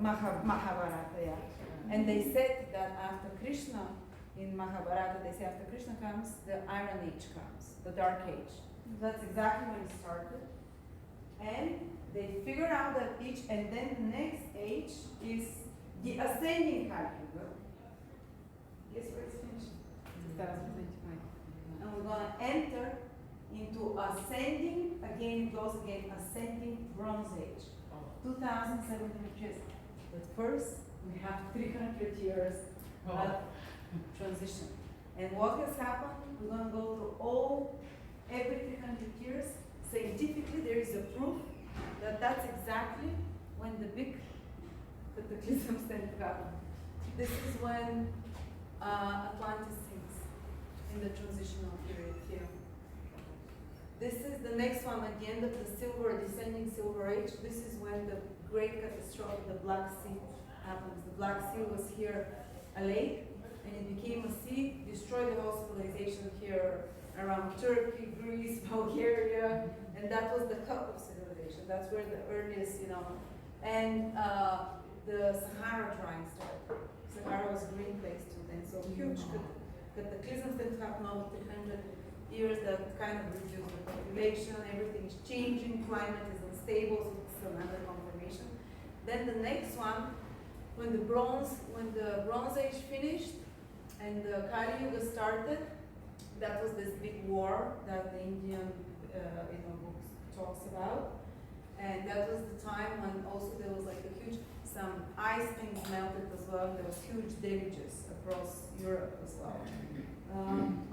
Mahabharata, yeah. And they said that after Krishna, in Mahabharata, they say after Krishna comes, the Iron Age comes, the Dark Age. That's exactly when it started. And they figured out that and then the next age is the ascending Kali Yuga. Guess where it's finished? 2025. And we're gonna enter into ascending, again, it goes again, ascending Bronze Age. 2,700 years. But first, we have 300 years of transition. And what has happened, we're going to go through every 300 years. Scientifically, there is a proof that that's exactly when the big cataclysms tend to happen. This is when Atlantis sinks in the transitional period here. This is the next one at the end of the descending Silver Age. This is when the great catastrophe of the Black Sea happens. The Black Sea was here a lake, and it became a sea, destroyed the whole civilization here around Turkey, Greece, Bulgaria, and that was the cup of civilization. That's where the earliest, and the Sahara drying started. Sahara was a green place too then. So huge cataclysms that happen over 300 years that kind of reduce the population, everything is changing, climate is unstable, so it's another confirmation. Then the next one, when the Bronze Age finished and the Kali Yuga started, that was this big war that the Indian books talks about. And that was the time when also there was like a huge, some ice things melted as well. There was huge damages across Europe as well.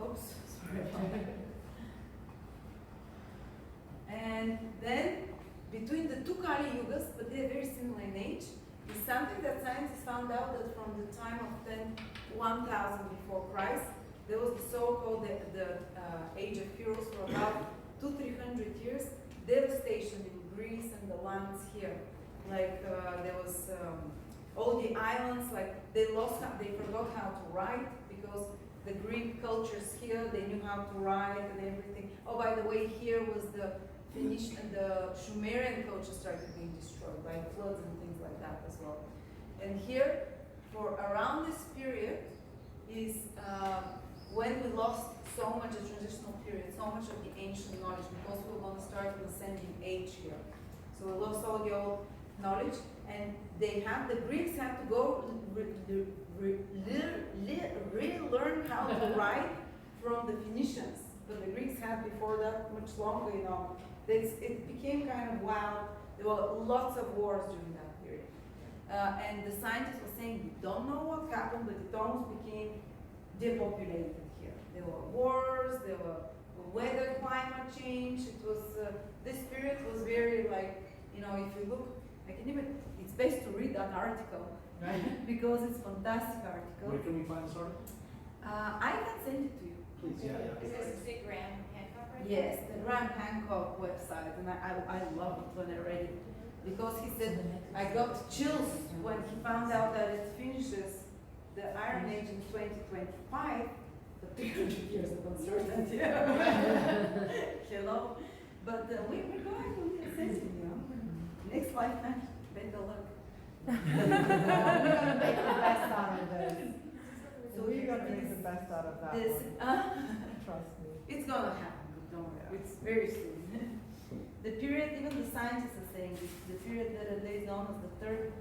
Oops, sorry. And then between the two Kali Yugas, but they're very similar in age, is something that scientists found out that from the time of 1000 before Christ, there was the so-called the age of heroes for about 200-300 years, devastation in Greece and the lands here. Like there was all the islands, like they forgot how to write because the Greek cultures here, they knew how to write and everything. Oh, by the way, here was the Phoenician and the Sumerian culture started being destroyed by floods and things like that as well. And here, for around this period, is when we lost so much the transitional period, so much of the ancient knowledge, because we were going to start an ascending age here. So we lost all the old knowledge, and the Greeks had to go relearn how to write from the Phoenicians. But the Greeks had before that much longer, it became kind of wild. There were lots of wars during that period. And the scientists were saying, we don't know what happened, but it almost became depopulated here. There were wars, there were weather, climate change. It was, this period was very like, if you look, it's best to read that article, right? Because it's a fantastic article. Where can we find this article? I can send it to you. Please, yeah. Is this the Graham Hancock right? Yes, the Graham Hancock website, and I love it when I read it, because he said, I got chills when he found out that it finishes the Iron Age in 2025, the 300 years of uncertainty. Hello? But we're going to send it, next lifetime, better luck. We're gonna make the best out of this. So We're gonna make the best out of that This, one. Trust me. it's gonna happen, don't worry, it's very soon. The period, even the scientists are saying this, the period that is known as the third,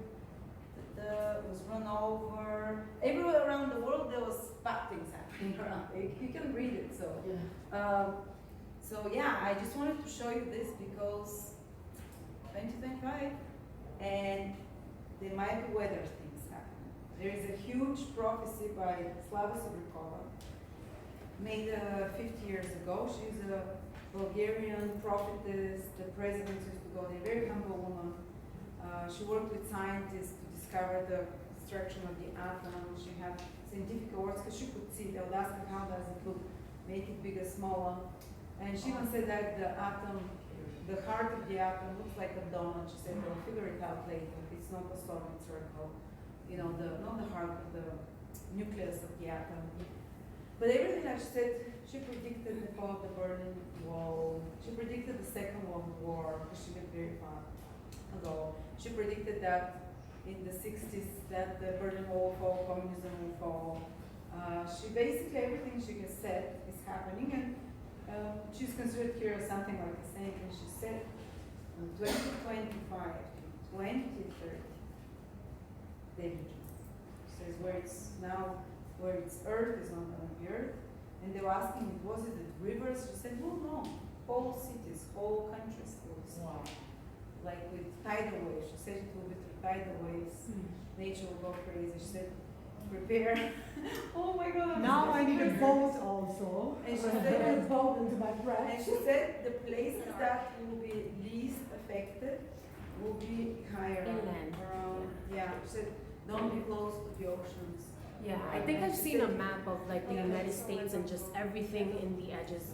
that was run over, everywhere around the world there was bad things happening around. You can read it, so. So yeah, I just wanted to show you this because 2025, and there might be weather things happening. There is a huge prophecy by Slava Sobrikova, made 50 years ago. She's a Bulgarian prophetess. The president used to go there, very humble woman. She worked with scientists to discover the structure of the atom. She had scientific awards because she could see. They would ask her how does it look, make it bigger, smaller. And she even said that the atom, the heart of the atom looks like a donut. She said we'll figure it out later. It's not a solid circle. Not the heart of the nucleus of the atom. But everything that she said, she predicted the fall of the Berlin Wall. She predicted the Second World War, because she lived very far ago. She predicted that in the 60s that the Berlin Wall will fall, communism will fall. She basically, everything she has said is happening, and she's considered here as something like a saint, and she said in 2025, 2030, says where it's earth is not going to be earth. And they were asking, was it the rivers? She said, no, whole cities, whole countries will be Wow. like with tidal waves. She said it will be through tidal waves. Nature will go crazy. She said, prepare. Oh my God. Now I need a boat also. And she Put said, a boat into my and breath. she said the places that will be least affected will be higher Inland. around. Yeah, she said don't be close to the oceans. Yeah, I think I've seen a map of like the United States and just everything in the edges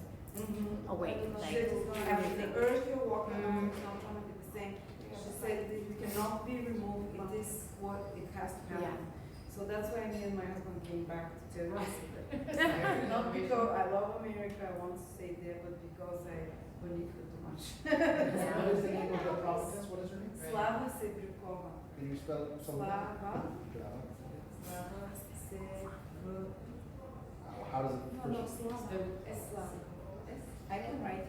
away, She said it's gonna happen. The earth you're walking on is not going to be the same. She said it cannot be removed. It is what it has to happen. Yeah. So that's why me and my husband came back to tell us. Not because I love America, I want to stay there, but because I believe her too much. What is the name of the prophetess? What is her name? Slava Sebrikova. Can you spell it? Slava. Slava. Slava I can write it.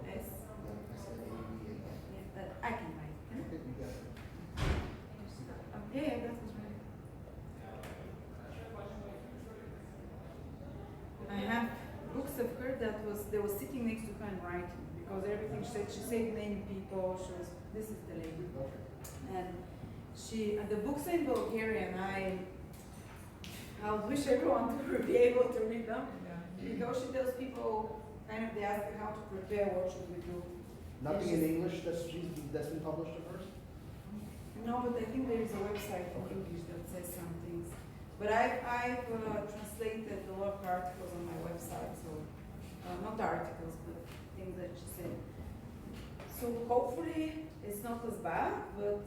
S. Yeah, I can write. Okay, I got this right. I have books of her that they were sitting next to her and writing because everything she saved many people. This is the lady, and the books are in Bulgarian. I wish everyone would be able to read them because she tells people they ask her how to prepare, what should we do. Nothing in English that's been published at first? No, but I think there is a website in English that says some things. But I've translated a lot of articles on my website, so not articles, but things that she said. So hopefully it's not as bad, but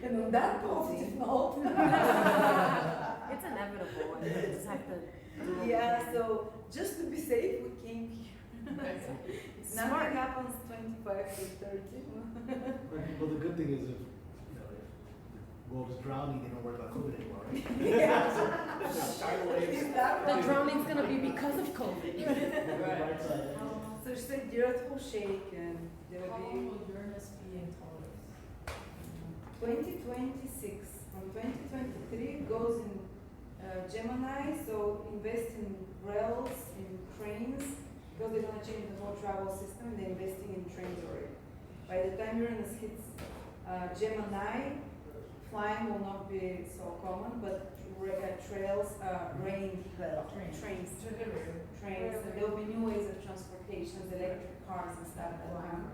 and on that positive note. It's inevitable. I mean, you just have to. Yeah, so just to be safe, we came here. Nothing happens 25 to 30. Well, the good thing is if the world is drowning, they don't worry about COVID anymore, right? The drowning's gonna be because of COVID. Right side. So she said the earth will shake and there will How be will Uranus be in Taurus? 2026. From 2023 goes in Gemini, so invest in rails, in trains, because they're going to change the whole travel system and they're investing in trains already. By the time Uranus hits Gemini, flying will not be so common, but trains. And there will be new ways of transportation, electric cars and stuff that will come.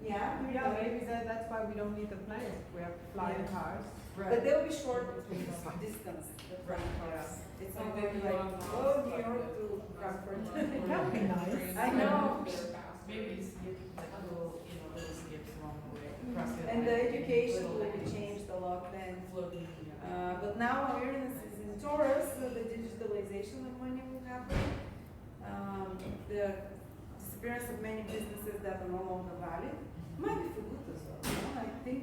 Yeah, maybe that's why we don't need the planes. We have flying cars. But they'll be short distance, the flying cars. It's not going to be like, oh, New York to Frankfurt. That would be nice. I know. Maybe skip like little skips along the way. Across the And the Atlantic. education will be changed a lot then. Floating. But now Uranus is in Taurus, so the digitalization of money will happen. The disappearance of many businesses that are no longer valid might be for good as well. You know? I think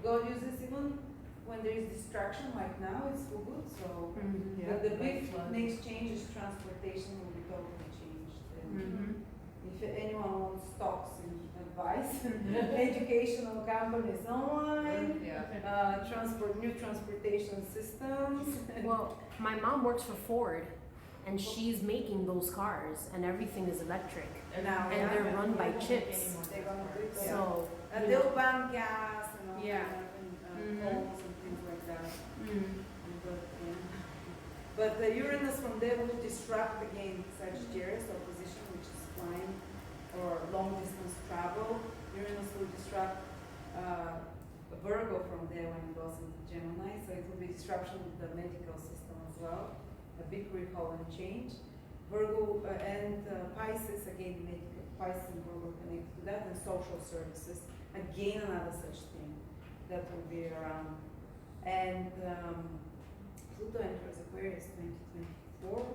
God uses even when there is distraction like now, it's for good. So but the big next change is transportation will be totally changed. And if anyone wants stocks and advice, educational companies online, new transportation systems. Well, my mom works for Ford, and she's making those cars, and everything is electric, Now, and they're run by chips. They're gonna do it. So And you they'll know, ban gas and all Yeah. that and homes and things like that. mm, But the Uranus from there will disrupt again Sagittarius opposition, which is flying or long distance travel. Uranus will disrupt Virgo from there when it goes into Gemini, so it will be disruption of the medical system as well, a big recall and change. Virgo and Pisces, again, medical, Pisces and Virgo connected to that, and social services, again another such thing that will be around. And Pluto enters Aquarius 2024 or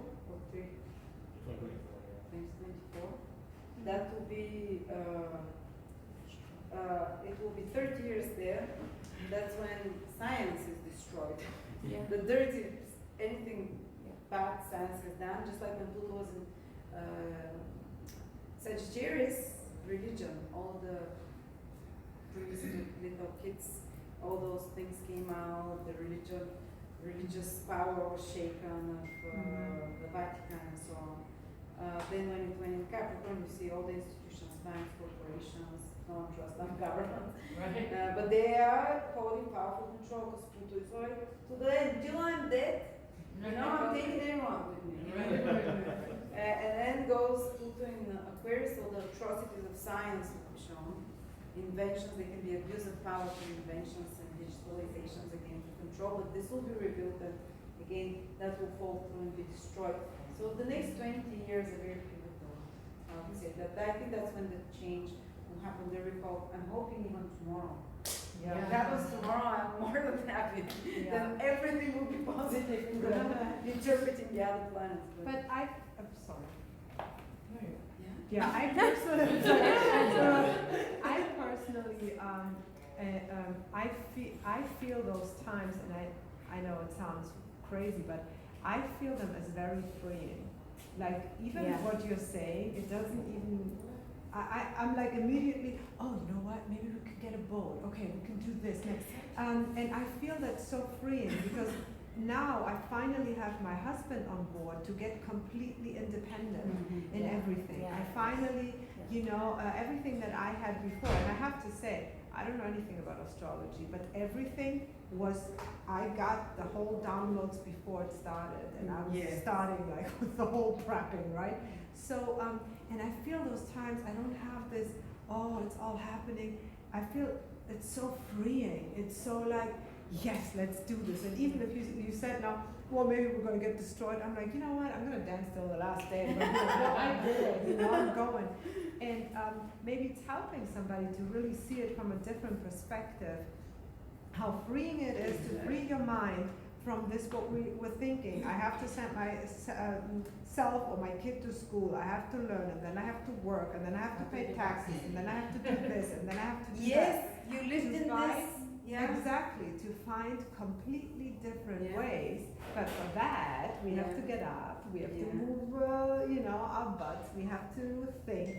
2024. That will be it will be 30 years there. That's when science is destroyed. yeah. The dirty, anything bad science has done, just like when Pluto was in Sagittarius, religion, all the priests, little kids, all those things came out, the religious power was shaken of the Vatican and so on. Then when it went in Capricorn, you see all the institutions, banks, corporations, no one trusts them, government. Right. But they are holding powerful control because Pluto is like, to the end, till I'm dead, you know, I'm taking everyone with me. And then goes Pluto in Aquarius, so the atrocities of science will be shown. Inventions, they can be abuse of power through inventions and digitalizations again to control, but this will be rebuilt and again, that will fall through and be destroyed. So the next 20 years are very pivotal, I would say. That I think that's when the change will happen, the recall. I'm hoping even tomorrow. If it happens tomorrow, I'm more than happy. Then everything will be positive in the interpreting the other planets. But I'm sorry. Yeah. Yeah, I personally I feel those times, and I know it sounds crazy, but I feel them as very freeing. Like, even Yeah. what you're saying, it doesn't even, I'm like immediately, oh, you know what, maybe we could get a boat, okay, we can do this next. And I feel that's so freeing, because now I finally have my husband on board to get completely independent in everything. Yeah. I finally, you know, everything that I had before, and I have to say, I don't know anything about astrology, but everything was, I got the whole downloads before it started, and I was Yes. starting like with the whole prepping, right? So, and I feel those times I don't have this, oh, it's all happening. I feel it's so freeing. It's so like, yes, let's do this. And even if you said now, well, maybe we're going to get destroyed, I'm like, you know what, I'm going to dance till the last day. I'm gonna be like, no, I did it, you know, I'm going. And maybe it's helping somebody to really see it from a different perspective, how freeing it is to free your mind from this, what we were thinking. I have to send my self or my kid to school, I have to learn, and then I have to work, and then I have to pay taxes, and then I have to do this, and then I have to do that. Yes, you lived in Right? this. Yeah. Exactly, to find completely different Yeah. ways, but for that, we have to get up, we have to Yeah. move, you know, our butts, we have to think.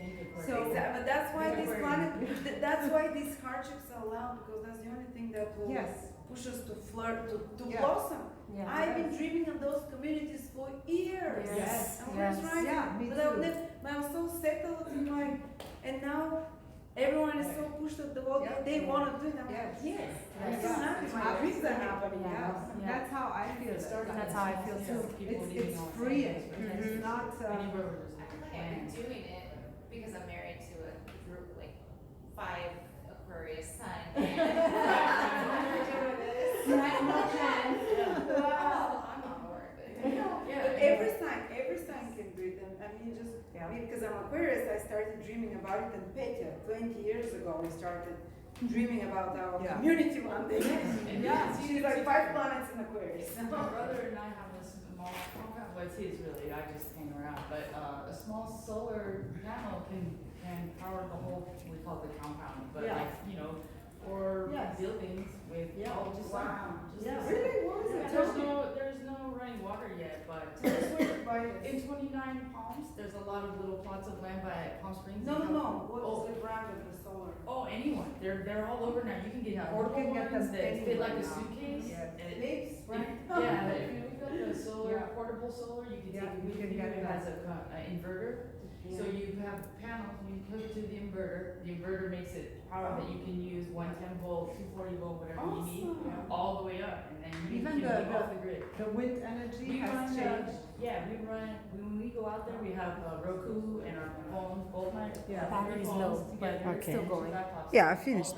So- Exactly, but that's why this Very planet, that's why these hardships are allowed, because that's the only thing that will Yes, push us to flirt, to Yeah. blossom. Yeah. I've been dreaming of those communities for years. Yes. I was Yes. right. Yeah, me But I too. but I was so settled in my, and now everyone is so pushed at the wall, Yeah. they want to do it. I'm like, Yes. yes, I'm Yes. so happy, my Yeah. dreams are happening. Yeah. yes, Yeah. that's how I feel it. That's how I feel too. It's freeing, it's not, I feel like I've been doing it because I'm married to a group, like 5 Aquarius sun. Well, I'm on board, but. But every sign can do it. And I mean, just, Yeah. I mean, because I'm Aquarius, I started dreaming about it, and Petya, 20 years ago, we started dreaming about our Yeah. community one day. Yeah. She's like 5 planets in Aquarius. My brother and I have a small, well, it's his really, I just hang around, but a small solar panel can power the whole, we call it the compound, but Yeah. like, you know, or Yes. buildings with, Yeah. oh, just Wow. just Yeah. the sun. Really? What was it? There's no running water yet, but in 29 Palms, there's a lot of little plots of land by Palm Springs. No, no, and no. Cal- What Oh. is the brand of the solar? Oh, anyone. They're all over now. You can get Yeah, portable you can get ones them that fit like a anywhere now. suitcase. Yes. And it- Lips, right? yeah, if you look up the solar, Yeah. portable solar, you can Yeah, take it you with can you. get It it. has an inverter. So you have panels, you hook it to the inverter. The inverter makes it power that you can use 110 volt, 240 volt, whatever you need, Awesome. all the way up, and then you Even can the- be off the grid. The wind energy We has run, changed. when we go out there, we have Roku and our phones, both my Yeah. Battery's low, but together, it's still and going. laptops. Yeah, I finished.